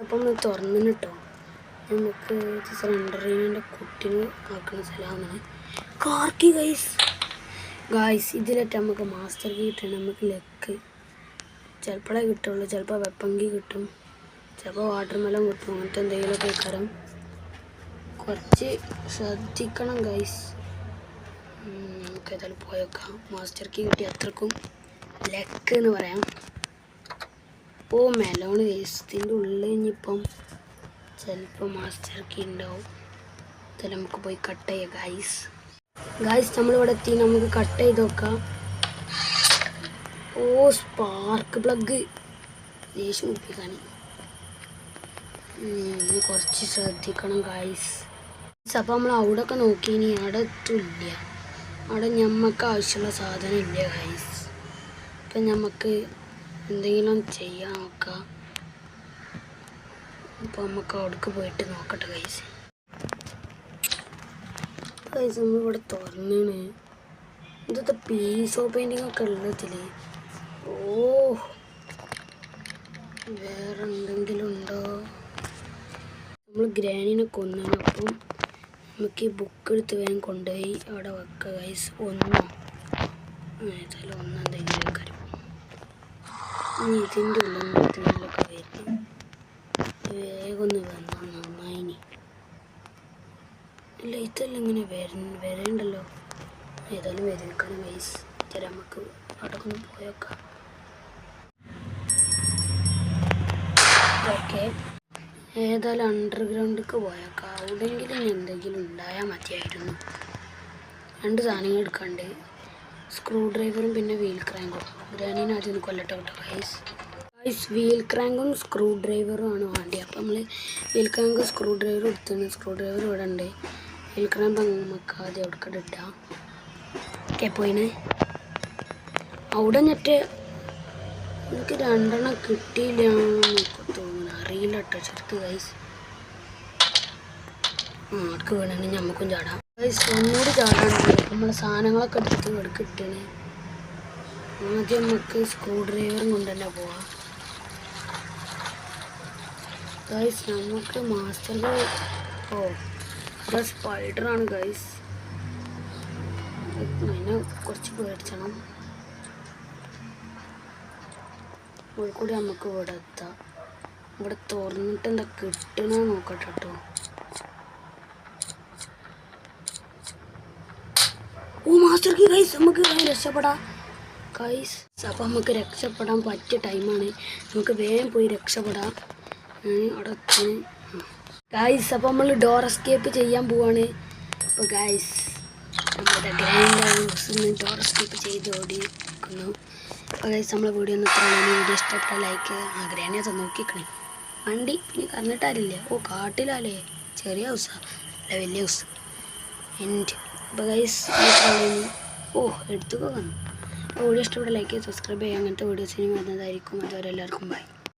അപ്പം നമ്മൾ തുറന്നിന് കേട്ടോ. നമുക്ക് സിലിണ്ടറിൻ്റെ കുട്ടിന് ആക്കുന്ന സ്ഥലമാണ് കാർക്കി ഗായ്സ് ഇതിലിട്ട് നമുക്ക് മാസ്റ്റർ കീ കിട്ടണം. നമുക്ക് ലക്ക് ചിലപ്പോഴേ കിട്ടുള്ളൂ, ചിലപ്പോൾ വെപ്പങ്കി കിട്ടും, ചിലപ്പോൾ വാട്ടർ മെലൺ കിട്ടും. അങ്ങനത്തെ എന്തെങ്കിലുമൊക്കെ കയറും. കുറച്ച് ശ്രദ്ധിക്കണം ഗൈസ്. നമുക്ക് ഏതായാലും പോയേക്കാം. മാസ്റ്റർ കീ കിട്ടി, അത്രക്കും ലക്ക് എന്ന് പറയാം. ഓ മെലോണ് ഗൈസ്, ഇതിൻ്റെ ഉള്ളിൽ ഇനിയിപ്പം ചിലപ്പോൾ മാസ്റ്റർ കീ ഉണ്ടാവും. ഇതെല്ലാം നമുക്ക് പോയി കട്ട് ചെയ്യാം ഗായ്സ് നമ്മളിവിടെ എത്തി. നമുക്ക് കട്ട് ചെയ്ത് നോക്കാം. ഓ സ്പാർക്ക് പ്ലഗ് ദേഷ്യം കുപ്പിക്കാൻ കുറച്ച് ശ്രദ്ധിക്കണം ഗായ്സ്. അപ്പോൾ നമ്മൾ അവിടെ ഒക്കെ നോക്കി, ഇനി അവിടെ എത്തില്ല. അവിടെ ഞമ്മക്ക് ആവശ്യമുള്ള സാധനം ഇല്ല ഗായ്സ്. അപ്പം നമുക്ക് എന്തെങ്കിലും ചെയ്യാൻ നോക്കാം. അപ്പോൾ നമുക്ക് അവിടേക്ക് പോയിട്ട് നോക്കട്ടെ ഗൈസ്. നമ്മളിവിടെ തുറന്നാണ്. ഇതൊക്കെ പീസോ പെയിൻറ്റിങ് ഒക്കെ ഉള്ളതിൽ. ഓ വേറെ എന്തെങ്കിലും ഉണ്ടോ? നമ്മൾ ഗ്രാനീനെ കൊന്നാണ്. അപ്പം നമുക്ക് ഈ ബുക്ക് എടുത്ത് വേഗം കൊണ്ടുപോയി അവിടെ വെക്കുക ഗൈസ്. ഏതായാലും ഒന്നെന്തെങ്കിലും കാര്യം ഇതിൻ്റെ ഉള്ളിൽ എന്തെങ്കിലുമൊക്കെ വരുന്നു. വേഗം ഒന്ന് വന്നു നന്നായിനി. ഇല്ല ഇതെല്ലാം ഇങ്ങനെ വരേണ്ടല്ലോ. ഏതായാലും വരേക്കണം ഗൈസ്. ചില നമുക്ക് അവിടെ ഒന്ന് പോയേക്കാം. ഓക്കെ ഏതായാലും അണ്ടർഗ്രൗണ്ടിലേക്ക് പോയേക്കാം. അവിടെയെങ്കിലും എന്തെങ്കിലും ഉണ്ടായാൽ മതിയായിരുന്നു. 2 സാധനങ്ങൾ എടുക്കാണ്ട്, സ്ക്രൂ ഡ്രൈവറും പിന്നെ വീൽ ക്രാങ്കും. ഗ്രാനീനെ ആദ്യം ഒന്ന് കൊല്ലട്ടെ കേട്ടോ ഗൈസ്. വീൽ ക്രാങ്കും സ്ക്രൂ ഡ്രൈവറും ആണ് വേണ്ടി. അപ്പം നമ്മൾ വീൽ ക്രാങ്കും സ്ക്രൂ ഡ്രൈവറും എടുത്താണ്. സ്ക്രൂ ഡ്രൈവർ ഇവിടെ ഉണ്ട്. വീൽ ക്രാമ്പ് നമുക്ക് ആദ്യം അവിടെ ഇട്ടാം. ഓക്കെ പോയിന് അവിടെ ഞെറ്റ് എനിക്ക് 2 എണ്ണം കിട്ടിയില്ല എന്നൊക്കെ തോന്നുന്നു. അറിയില്ല കേട്ടോ ചെറുത്ത് ഗൈസ്. ആർക്ക് വേണമെങ്കിൽ നമുക്കും ചാടാം ഗൈസ്. ഒന്നുകൂടി ചാടാനുണ്ട്. നമ്മളെ സാധനങ്ങളൊക്കെ എടുത്ത് ഇവിടെ ഇട്ടേനെ. ആദ്യം നമുക്ക് സ്ക്രൂ ഡ്രൈവറും കൊണ്ട് തന്നെ പോവാം ഗൈസ്. നമുക്ക് മാസ്റ്റർ ഇത് സ്പൈഡറാണ് ഗൈസ്. അതിനെ കുറച്ച് പേടിച്ചണം. കൂടി നമുക്ക് ഇവിടെ എത്താം. ഇവിടെ തുറന്നിട്ട് എന്താ കിട്ടണ നോക്കട്ടെ കേട്ടോ. ഓ മാസ്റ്റർ കീ ഗൈസ്, നമുക്ക് രക്ഷപ്പെടാം ഗൈസ്. അപ്പം നമുക്ക് രക്ഷപ്പെടാൻ പറ്റിയ ടൈമാണ്. നമുക്ക് വേഗം പോയി രക്ഷപ്പെടാം. അവിടെ ഗൈസ് അപ്പം നമ്മൾ ഡോർ എസ്കേപ്പ് ചെയ്യാൻ പോവാണ്. അപ്പോൾ ഗൈസ് നമ്മുടെ ഗ്രാൻഡ് ഹൗസിൽ നിന്ന് ഡോർ എസ്കേപ്പ് ചെയ്ത് ഓടിക്കുന്നു. അപ്പോൾ ഗൈസ് നമ്മളെ വീഡിയോ ഒന്ന് വീഡിയോ ഇഷ്ടപ്പെട്ട ലൈക്ക്. Grand house നോക്കിക്കണേ. വണ്ടി പിന്നെ കറന്നിട്ടാരില്ല. ഓ കാട്ടിലല്ലേ, ചെറിയ ഹൗസാണ് അല്ല വലിയ ഹൗസ്. അപ്പോൾ ഗൈസ് ഓ എടുത്തുക വന്നു. വീഡിയോ ഇഷ്ടപ്പെട്ട ലൈക്ക് സബ്സ്ക്രൈബ് ചെയ്യുക. അങ്ങനത്തെ വീഡിയോസിന് വരുന്നതായിരിക്കും. അതുവരെ എല്ലാവർക്കും ബൈ.